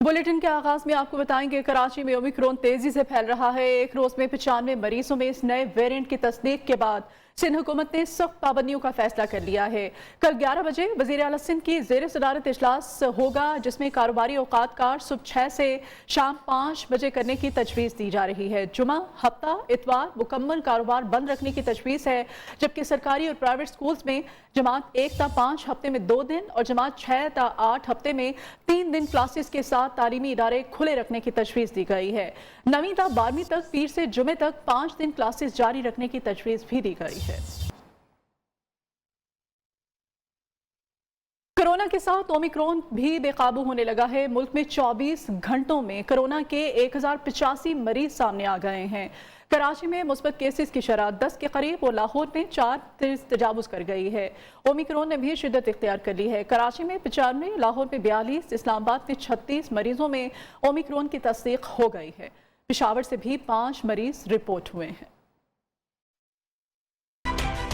Bulletin के आगाज में आपको बताएंगे कराची में ओमिक्रॉन तेजी से फैल रहा है। एक रोज में 95 मरीजों में इस नए वेरिएंट की तस्दीक के बाद सिंध हुकूमत ने सख्त पाबंदियों का फैसला कर लिया है। कल 11 बजे वजीर आला सिंध की ज़ेर सदारत इजलास होगा, जिसमें कारोबारी औकात कार सुबह 6 से शाम 5 बजे करने की तजवीज़ दी जा रही है। जुमा, हफ्ता, इतवार मुकम्मल कारोबार बंद रखने की तजवीज़ है, जबकि सरकारी और प्राइवेट स्कूल्स में जमात 1 ता 5 हफ्ते में 2 दिन और जमात 6 ता 8 हफ्ते में 3 दिन क्लासेस के साथ तालीमी इदारे खुले रखने की तजवीज़ दी गई है। 9वीं ता 12वीं तक पीर से जुमे तक 5 दिन क्लासेस जारी रखने की तजवीज़ भी दी गई है। कोरोना के साथ ओमिक्रॉन भी बेकाबू होने लगा है। मुल्क में 24 घंटों में कोरोना के 1085 मरीज सामने आ गए हैं। कराची में मुस्बत केसेस की शरह 10 के करीब और लाहौर में 4 तजावुज कर गई है। ओमिक्रॉन ने भी शिद्दत इख्तियार कर ली है। कराची में 95, लाहौर में 42, इस्लामाबाद में 36 मरीजों में ओमिक्रॉन की तस्दीक हो गई है। पेशावर से भी 5 मरीज रिपोर्ट हुए हैं।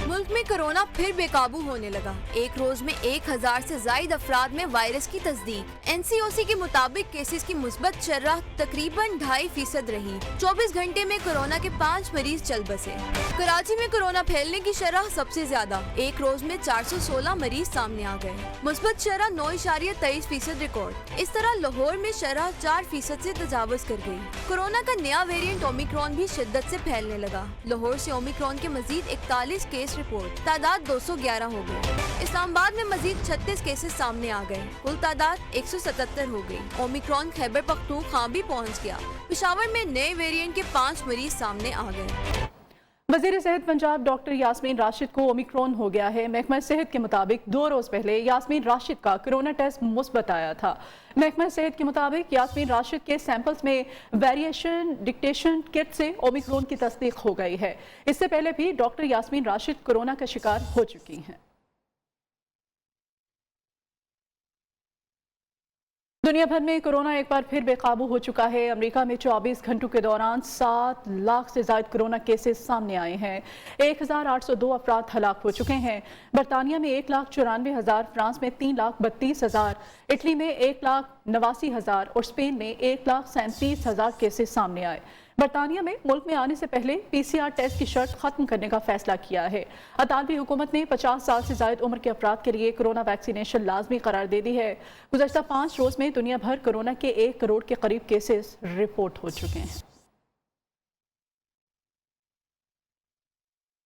मुल्क में कोरोना फिर बेकाबू होने लगा। एक रोज में 1000 से ज्यादा अफराद में वायरस की तस्दीक। NCOC के मुताबिक केसेस की मुस्बत शरह तकरीबन 2.5% रही। 24 घंटे में कोरोना के 5 मरीज चल बसे। कराची में कोरोना फैलने की शरह सबसे ज्यादा, एक रोज में 416 मरीज सामने आ गए। मुस्बत शरह 9.23% रिकॉर्ड। इस तरह लाहौर में शरह 4% से तजावुज कर गई। कोरोना का नया वेरिएंट ओमिक्रॉन भी शिद्दत से फैलने लगा। लाहौर से ओमिक्रॉन के मजीद 41 केस रिपोर्ट, तादाद 211 हो गई। इस्लामाबाद में मजीद 36 केसेस सामने आ गए, कुल तादाद 177 हो गई। ओमिक्रॉन खैबर पख्तूनख्वा भी पहुंच गया। पेशावर में नए वेरिएंट के 5 मरीज सामने आ गए। वज़ीर सेहत पंजाब डॉक्टर यास्मीन राशिद को ओमिक्रॉन हो गया है। महकमा सेहत के मुताबिक 2 रोज पहले यास्मीन राशिद का कोरोना टेस्ट मुस्बत आया था। महकमा सेहत के मुताबिक यास्मीन राशिद के सैंपल्स में वेरिएशन डिटेक्शन किट से ओमिक्रॉन की तस्दीक हो गई है। इससे पहले भी डॉक्टर यास्मीन राशिद कोरोना का शिकार हो चुकी हैं। दुनिया भर में कोरोना एक बार फिर बेकाबू हो चुका है। अमेरिका में 24 घंटों के दौरान 7 लाख से ज्यादा कोरोना केसेस सामने आए हैं। 1802 अफराद हलाक हो चुके हैं। बरतानिया में 1,94,000, फ्रांस में 3,32,000, इटली में 1,89,000 और स्पेन में 1,37,000 केसेस सामने आए। बरतानिया में मुल्क में आने से पहले PCR टेस्ट की शर्त खत्म करने का फैसला किया है। अतालवी हुकूमत ने 50 साल से ज्यादा उम्र के अफराद के लिए कोरोना वैक्सीनेशन लाजमी करार दे दी है। गुज़श्ता 5 रोज में दुनिया भर कोरोना के 1 करोड़ के करीब केसेस रिपोर्ट हो चुके हैं।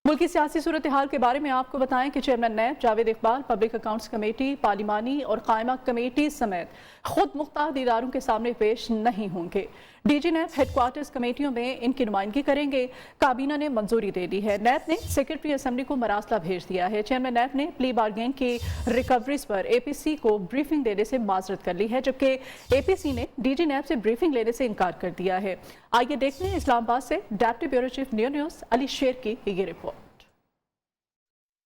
मुल्क की सियासी सूरत हाल के बारे में आपको बताएं कि chairman NAB Javed Iqbal public accounts committee, पार्लिमानी और कायमा कमेटी समेत खुद मुख्तार इदारों के सामने पेश नहीं होंगे। DG नैब हेडक्वार्टर्स कमेटियों में इनकी नुमाइंदगी करेंगे। काबीना ने मंजूरी दे दी है। नैब ने सेक्रेटरी असम्बली को मरासला भेज दिया है। चेयरमैन नैब ने प्ली बारगेन की रिकवरीज पर APC को ब्रीफिंग देने से माजरत कर ली है, जबकि APC ने DG नैब से ब्रीफिंग लेने से इनकार कर दिया है। आइए देखते हैं इस्लामाबाद से deputy bureau chief news Ali Sher की ये report.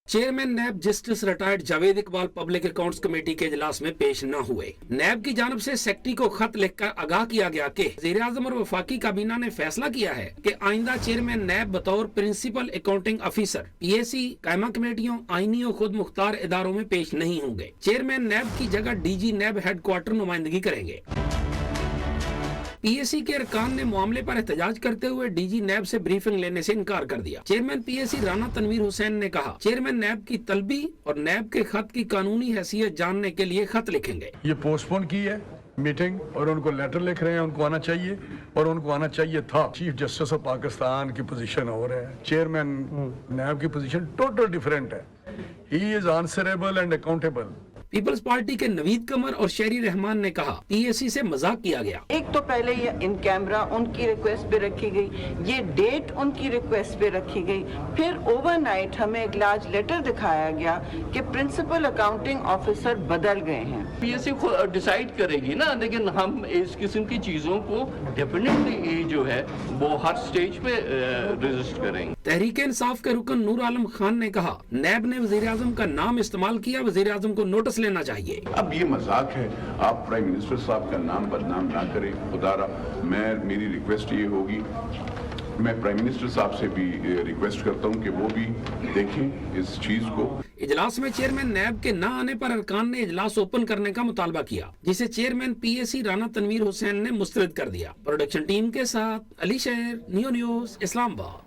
Chairman NAB justice retired Javed Iqbal public accounts committee के इजलास में पेश न हुए। नैब की जानब से सेक्रेटरी को खत लिखकर आगाह किया गया कि वज़ीर आज़म और वफाकी काबीना ने फैसला किया है कि आइंदा चेयरमैन नैब बतौर प्रिंसिपल अकाउंटिंग अफिसर PAC, कायमा कमेटियों, आईनी और खुद मुख्तार इदारों में पेश नहीं होंगे। चेयरमैन नैब की जगह DG नैब हेडक्वार्टर नुमाइंदगी करेंगे। PAC के अरकान ने मामले पर एहतजाज करते हुए DG नैब से ब्रीफिंग लेने से इनकार कर दिया। चेयरमैन PAC राना तनवीर हुसैन ने कहा, चेयरमैन नैब की तलबी और नैब के खत की कानूनी हैसियत जानने के लिए खत लिखेंगे। ये पोस्टपोन की है मीटिंग और उनको लेटर लिख रहे हैं, उनको आना चाहिए और उनको आना चाहिए था। चीफ जस्टिस ऑफ पाकिस्तान की पोजीशन और है, चेयरमैन नैब की पोजीशन टोटल डिफरेंट है। He is answerable and accountable. Peoples Party के नवीद कमर और शेरी रहमान ने कहा, PAC से मजाक किया गया। एक तो पहले ये इन कैमरा उनकी रिक्वेस्ट पे रखी गई, ये डेट उनकी रिक्वेस्ट पे रखी गई, फिर ओवरनाइट हमें एक लार्ज लेटर दिखाया गया कि प्रिंसिपल अकाउंटिंग ऑफिसर बदल गए हैं। PAC डिसाइड करेगी ना, लेकिन हम इस किस्म की चीजों को डेफिनेटली जो है वो हर स्टेज पे रजिस्ट करेंगे। तहरीक इंसाफ के रुकन नूर आलम खान ने कहा, नैब ने वज़ीर आज़म का नाम इस्तेमाल किया, वज़ीर आज़म को नोटिस लेना चाहिए। अब ये मजाक है, आप प्राइम मिनिस्टर साहब का नाम बदनाम ना करें। खुदारा मेरी रिक्वेस्ट ये होगी मैं प्राइम मिनिस्टर साहब से भी रिक्वेस्ट करता हूं कि वो भी देखें इस चीज को। इजलास में चेयरमैन नैब के न आने पर अरकान ने इजलास ओपन करने का मुतालबा किया, जिसे चेयरमैन पीएसी राना तनवीर हुसैन ने मुस्तरद कर दिया। प्रोडक्शन टीम के साथ अली शेर, नियो न्यूज, इस्लामाबाद।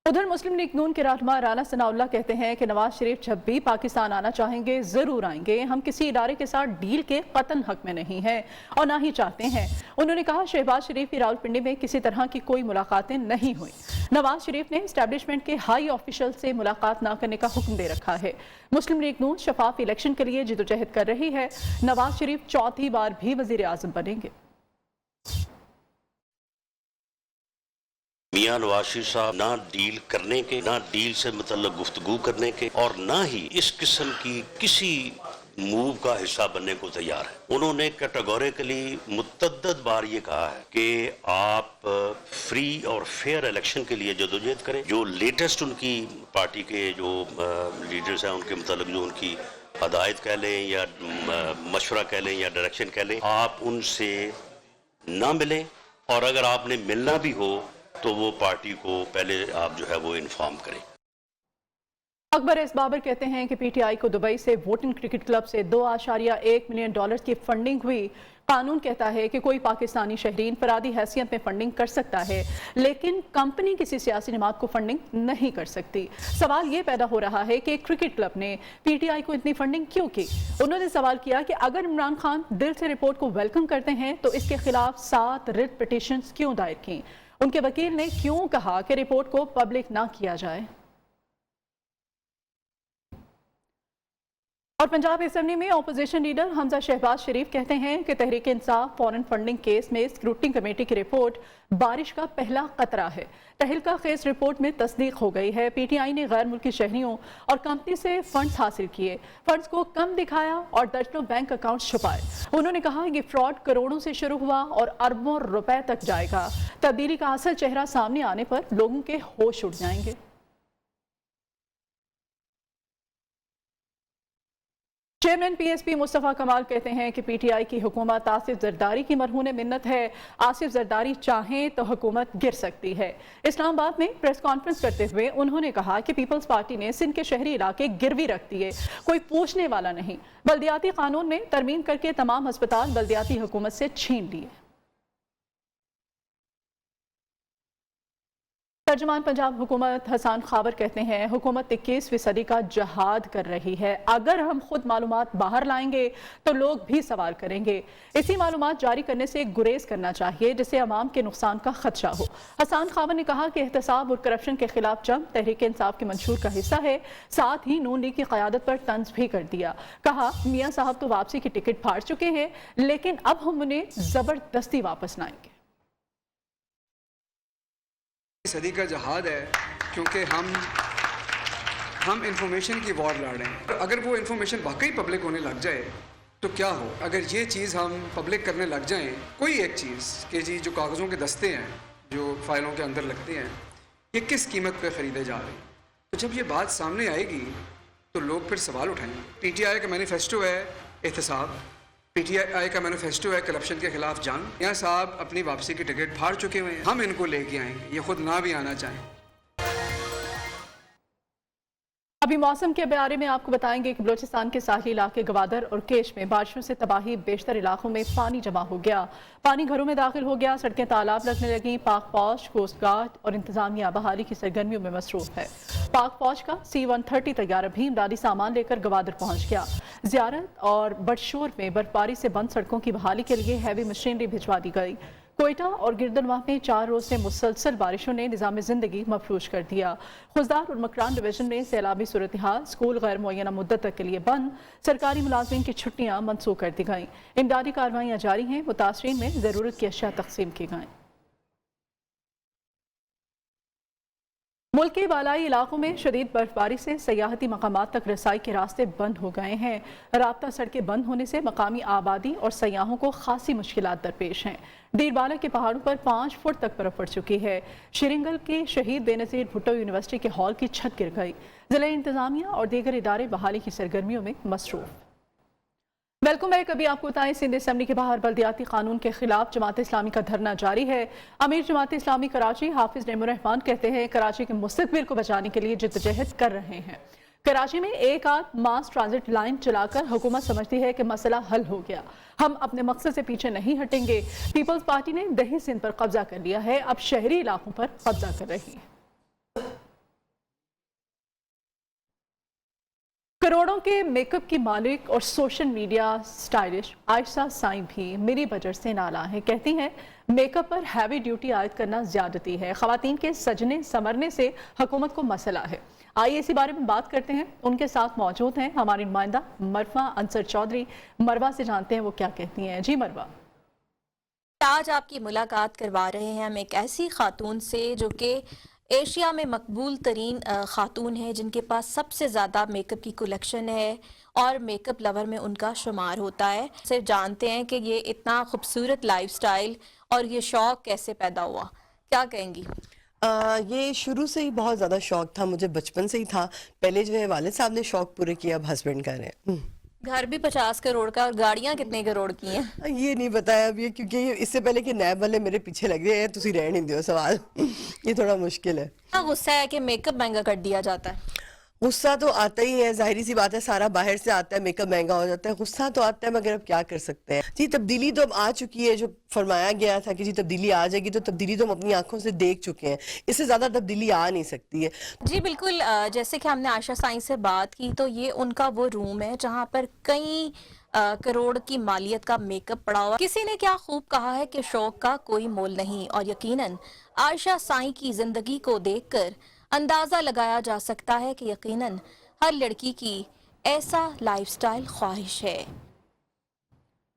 उधर मुस्लिम लीग नून के रहनुमा राना सनाउल्लाह कहते हैं कि नवाज शरीफ जब भी पाकिस्तान आना चाहेंगे जरूर आएंगे। हम किसी इदारे के साथ डील के कतन हक में नहीं हैं और ना ही चाहते हैं। उन्होंने कहा शहबाज शरीफ की रावलपिंडी में किसी तरह की कोई मुलाकातें नहीं हुई। नवाज शरीफ ने एस्टैब्लिशमेंट के हाई ऑफिशियल से मुलाकात न करने का हुक्म दे रखा है। मुस्लिम लीग नून शफाफ इलेक्शन के लिए जिदोजहद कर रही है। नवाज शरीफ चौथी बार भी वजीर आजम बनेंगे। मियां नवाज शरीफ साहब ना डील करने के, ना डील से मतलब गुफ्तगू करने के और ना ही इस किस्म की किसी मूव का हिस्सा बनने को तैयार है। उन्होंने कैटेगोरिकली मुतअद्दिद बार ये कहा है कि आप फ्री और फेयर इलेक्शन के लिए जदोजहद करें। जो लेटेस्ट उनकी पार्टी के जो लीडर्स हैं उनके मतलब जो उनकी हदायत कह लें या मशवरा कह लें या डायरेक्शन कह लें, आप उनसे ना मिलें और अगर आपने मिलना भी हो तो वो पार्टी को पहले आप जो है वो इन्फॉर्म करें। अकबर एस बाबर कहते हैं कि पीटीआई को दुबई से वोटिंग क्रिकेट क्लब से $2.1 मिलियन की फंडिंग हुई। कानून कहता है कि कोई पाकिस्तानी शहरीन फरादी हैसियत में फंडिंग कर सकता है, लेकिन कंपनी किसी सियासी जमात को फंडिंग नहीं कर सकती। सवाल ये पैदा हो रहा है कि क्रिकेट क्लब ने पीटीआई को इतनी फंडिंग क्यों की। उन्होंने सवाल किया कि अगर इमरान खान दिल से रिपोर्ट को वेलकम करते हैं तो इसके खिलाफ 7 रिट पिटीशंस क्यों दायर की। उनके वकील ने क्यों कहा कि रिपोर्ट को पब्लिक ना किया जाए। और पंजाब असेंबली में ऑपोजिशन लीडर हमजा शहबाज शरीफ कहते हैं कि Tehreek Insaf foreign funding case में स्क्रूटनी कमेटी की रिपोर्ट बारिश का पहला खतरा है। तहलका खेज रिपोर्ट में तस्दीक हो गई है। पीटीआई ने गैर मुल्की शहरियों और कंपनी से फंड्स हासिल किए, फंड्स को कम दिखाया और दर्जनों बैंक अकाउंट्स छुपाए। उन्होंने कहा कि फ्रॉड करोड़ों से शुरू हुआ और अरबों रुपए तक जाएगा। तब्दीली का असल चेहरा सामने आने पर लोगों के होश उड़ जाएंगे। चेयरमैन पीएसपी मुस्तफा कमाल कहते हैं कि पीटीआई की हुकूमत आसिफ जरदारी की मरहून मिन्नत है। आसिफ जरदारी चाहें तो हुकूमत गिर सकती है। इस्लामाबाद में प्रेस कॉन्फ्रेंस करते हुए उन्होंने कहा कि पीपल्स पार्टी ने सिंध के शहरी इलाके गिरवी रख दिए, कोई पूछने वाला नहीं। बल्दियाती कानून में तरमीम करके तमाम अस्पताल बल्दियाती हुकूमत से छीन लिए। तर्जुमान पंजाब हुकूमत हसन खाबर कहते हैं हुकूमत 21वीं सदी का जहाद कर रही है। अगर हम खुद मालूमात बाहर लाएंगे तो लोग भी सवाल करेंगे। इसी मालूमात जारी करने से गुरेज करना चाहिए जिससे अवाम के नुकसान का खदशा हो। हसन खाबर ने कहा कि एहतसाब और करप्शन के खिलाफ जंग तहरीक इंसाफ के मंशूर का हिस्सा है। साथ ही नून लीग की क़यादत पर तंज भी कर दिया। कहा मियाँ साहब तो वापसी की टिकट फाड़ चुके हैं, लेकिन अब हम उन्हें जबरदस्ती वापस लाएंगे। सदी का जहाद है क्योंकि हम इंफॉर्मेशन की वॉर लड़ रहे हैं। अगर वो इंफॉर्मेशन वाकई पब्लिक होने लग जाए तो क्या हो। अगर ये चीज़ हम पब्लिक करने लग जाएं, कोई एक चीज़ कि जी जो कागज़ों के दस्ते हैं जो फाइलों के अंदर लगते हैं ये किस कीमत पे ख़रीदे जा रहे हैं, तो जब ये बात सामने आएगी तो लोग फिर सवाल उठाएंगे। पीटीआई का मैनिफेस्टो है एहतसाब, पीटीआई का मैनिफेस्टो है करप्शन के खिलाफ जंग। यहाँ साहब अपनी वापसी की टिकट फाड़ चुके हुए हैं, हम इनको लेके आएंगे, ये खुद ना भी आना चाहें। अभी मौसम के बारे में आपको बताएंगे कि बलूचिस्तान के साहिली इलाके गवादर और केश में बारिशों से तबाही, बेशतर इलाकों में पानी जमा हो गया। पानी घरों में दाखिल हो गया, सड़कें तालाब लगने लगी। पाक फौज, कोस्ट गार्ड और इंतजामिया बहाली की सरगर्मियों में मसरूफ है। पाक फौज का C-130 तैयारा भी इमदादी सामान लेकर गवादर पहुंच गया। जियारत और बटशोर में बर्फबारी से बंद सड़कों की बहाली के लिए हैवी मशीनरी भिजवा दी गई। कोयटा और गिरदनवाह में 4 रोज से मुसलसल बारिशों ने निज़ाम ज़िंदगी मफलूज कर दिया। खुजदार और मकरान डिवीजन में सैलाबी सूरत हाल, स्कूल गैर मुअय्यना मुद्दत तक के लिए बंद, सरकारी मुलाजमीन की छुट्टियां मनसूख कर दी गईं। इमदादी कार्रवाइयाँ जारी हैं, मुतासरीन में ज़रूरत की अशिया तकसीम की गईं। मुल्क के बालाई इलाकों में शदीद बर्फबारी से सयाहती मकामात तक रसाई के रास्ते बंद हो गए हैं। राब्ता सड़कें बंद होने से मकामी आबादी और सयाहों को खासी मुश्किलात दरपेश हैं। डीरबाला के पहाड़ों पर 5 फुट तक बर्फ पड़ चुकी है। शिरिंगल के शहीद बेनज़ीर भुट्टो यूनिवर्सिटी के हॉल की छत गिर गई। जिला इंतजामिया और दीगर इदारे बहाली की सरगर्मियों में मसरूफ। Welcome back. अभी आपको बताएं, सिंध असेंबली के बाहर बल्दियाती कानून के खिलाफ जमात इस्लामी का धरना जारी है। अमीर जमात इस्लामी कराची हाफिज नईमुर रहमान कहते हैं कराची के मुस्तकबिल को बचाने के लिए जिद्दोजहद कर रहे हैं। कराची में एक आध मास ट्रांजिट लाइन चलाकर हुकूमत समझती है कि मसला हल हो गया। हम अपने मकसद से पीछे नहीं हटेंगे। पीपल्स पार्टी ने दही सिंध पर कब्जा कर लिया है, अब शहरी इलाकों पर कब्जा कर रही है। करोड़ों के मेकअप की मालिक और social media stylish Ayesha Sai भी मिनी बजट से नाला है। कहती हैं मेकअप पर हैवी ड्यूटी आयद करना ज्यादती है। खवातीन के सजने संवरने से हुकूमत को मसला है। आइए इसी बारे में बात करते हैं। उनके साथ मौजूद हैं हमारी नुमाइंदा मरवा अंसर चौधरी। मरवा से जानते हैं वो क्या कहती हैं। जी मरवा। आज आपकी मुलाकात करवा रहे हैं हम एक ऐसी खातून से जो कि एशिया में मकबूल तरीन खातून है, जिनके पास सबसे ज़्यादा मेकअप की कलेक्शन है और मेकअप लवर में उनका शुमार होता है। सिर्फ जानते हैं कि ये इतना खूबसूरत लाइफस्टाइल और ये शौक़ कैसे पैदा हुआ, क्या कहेंगी? ये शुरू से ही बहुत ज़्यादा शौक़ था मुझे, बचपन से ही था। पहले जो है वालिद साहब ने शौक़ पूरे किया, अब हस्बैंड कर रहे हैं। घर भी 50 करोड़ का और गाड़ियाँ कितने करोड़ की हैं? ये नहीं बताया अब, ये क्योंकि इससे पहले कि नैब वाले मेरे पीछे लग गए हैं, तुसी रहने दो सवाल। ये थोड़ा मुश्किल है। गुस्सा है कि मेकअप महंगा कर दिया जाता है। गुस्सा तो आता ही है, जाहिर सी बात है, सारा बाहर से आता है, मेकअप महंगा हो जाता है, गुस्सा तो आता है, मगर अब क्या कर सकते हैं। जी तब्दीली तो अब आ चुकी है, जो फरमाया गया था कि जी तब्दीली आ जाएगी, तो तब्दीली तो हम अपनी आंखों से देख चुके हैं। इससे ज़्यादा तब्दीली आ नहीं सकती है। जी बिल्कुल। जैसे कि हमने आयशा साई से बात की तो ये उनका वो रूम है जहाँ पर कई करोड़ की मालियत का मेकअप पड़ा हुआ। किसी ने क्या खूब कहा है कि शौक का कोई मोल नहीं, और यकीनन आयशा साई की जिंदगी को देखकर अंदाजा लगाया जा सकता है कि यकीनन हर लड़की की ऐसा लाइफस्टाइल ख्वाहिश है।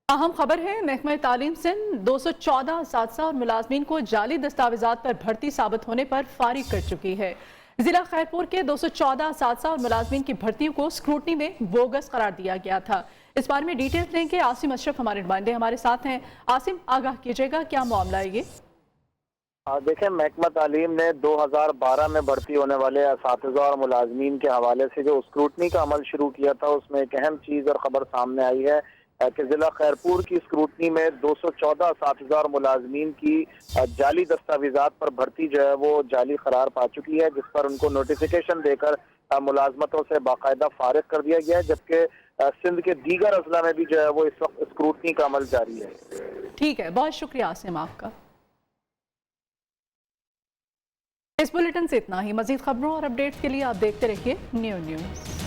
अहम खबर है, महकमा तालीम सिंध 214 असातिज़ा और मुलाजमीन को जाली दस्तावेजात पर भर्ती साबित होने पर फारिग कर चुकी है। जिला खैरपुर के 214 असातिज़ा और मुलाजमीन की भर्तियों को स्क्रूटनी में बोगस करार दिया गया था। इस बारे में डिटेल्स लेंगे आसिम अशरफ, हमारे नुमाइंदे हमारे साथ हैं। आसिम, आगाह कीजिएगा, क्या मामला है ये? देखें, महकमा तालीम ने 2012 में भर्ती होने वाले असातिज़ा और मुलाजमीन के हवाले से जो स्क्रूटनी का अमल शुरू किया था, उसमें एक अहम चीज़ और ख़बर सामने आई है कि ज़िला खैरपुर की स्क्रूटनी में 214 असातिज़ा और मुलाजमीन की जाली दस्तावेज़ात पर भर्ती जो है वो जाली करार पा चुकी है, जिस पर उनको नोटिफिकेशन देकर मुलाजमतों से बाकायदा फारिग कर दिया गया है। जबकि सिंध के दीगर अजला में भी जो है वो इस वक्त स्क्रूटनी का अमल जारी है। ठीक है, बहुत शुक्रिया आसिम आपका। इस बुलेटिन से इतना ही। मजीद खबरों और अपडेट्स के लिए आप देखते रहिए न्यू न्यूज़।